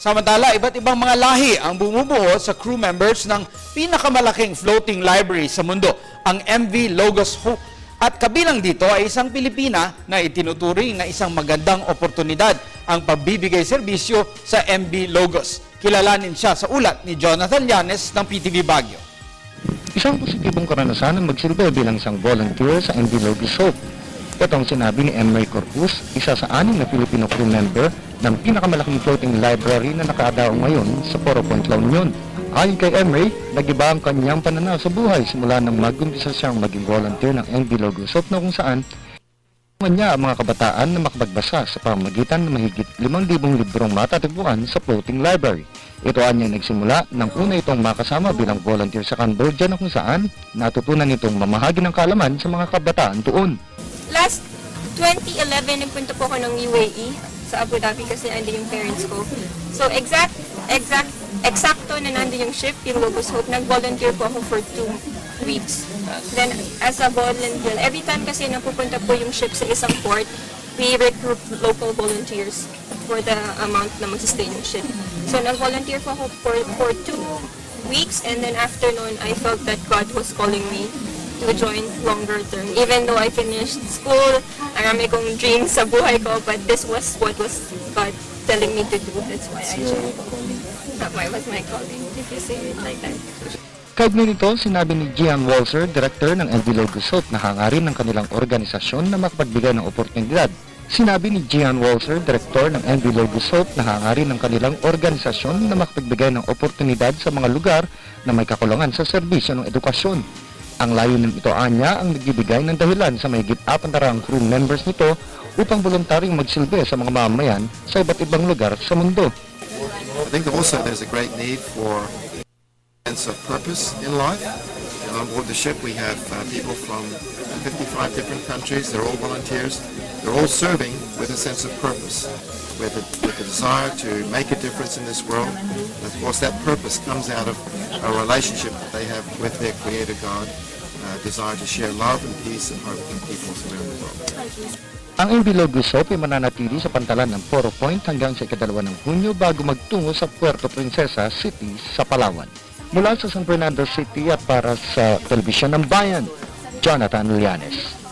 Samantala, iba't ibang mga lahi ang bumubuo sa crew members ng pinakamalaking floating library sa mundo, ang MV Logos Hope. At kabilang dito ay isang Pilipina na itinuturing na isang magandang oportunidad ang pagbibigay serbisyo sa MV Logos. Kilalanin siya sa ulat ni Jonathan Llanes ng PTV Baguio. Isang positibong karanasan ang magsilbi bilang isang volunteer sa MV Logos Hope. Ito ang sinabi ni Emery Corpus, isa sa 6 na Filipino crew member ng pinakamalaking floating library na nakadaong ngayon sa Poro Point, La Union. Ayon kay Emery, nag-iba ang kanyang pananaw sa buhay simula nang mag-umpisa siyang maging volunteer ng MV Logos Hope na kung saan niya ang mga kabataan na makapagbasa sa pamamagitan ng mahigit 5,000 librong matatagpuan sa floating library. Ito ang nagsimula nang una itong makasama bilang volunteer sa Cambodia na kung saan natutunan itong mamahagi ng kaalaman sa mga kabataan doon. Last 2011, nagpunta po ako ng UAE sa Abu Dhabi kasi andun yung parents ko. So eksakto na nandun yung ship, yung Logos Hope, nag-volunteer po ako for 2 weeks. Then as a volunteer, every time kasi napupunta po yung ship sa isang port, we recruit local volunteers for the amount na mag-stay yung ship. So nag-volunteer po ako for 2 weeks, and then after noon, I felt that God was calling me to join longer term. Even though I finished school, marami kong dreams sa buhay ko, but this was what was God telling me to do. That's why I joined. That was my calling, if you say it like that. Kaugnay nito, sinabi ni Gian Walser, director ng MV Logos Hope, na hangarin ng kanilang organisasyon na makapagbigay ng oportunidad. Sinabi ni Gian Walser, director ng MV Logos Hope, na hangarin ng kanilang organisasyon na makapagbigay ng oportunidad sa mga lugar na may kakulangan sa serbisyo ng edukasyon. Ang layunin ito anya ang nagbibigay ng dahilan sa mahigit 400 crew members nito upang voluntaryong magsilbi sa mga mamamayan sa iba't ibang lugar sa mundo. I think also there's a great need for a sense of purpose in life. And on board the ship we have people from 55 different countries. They're all volunteers. They're all serving with a sense of purpose, with a desire to make a difference in this world. And of course that purpose comes out of a relationship that they have with their Creator God, desire to share love and peace and hope with peoples around the world. Ang MV Logos Hope ay mananatili sa pantalan ng Poro Point hanggang sa 2 ng Hunyo bago magtungo sa Puerto Princesa City sa Palawan. Mula sa San Fernando City at para sa Telebisyon ng Bayan, Jonathan Llanes.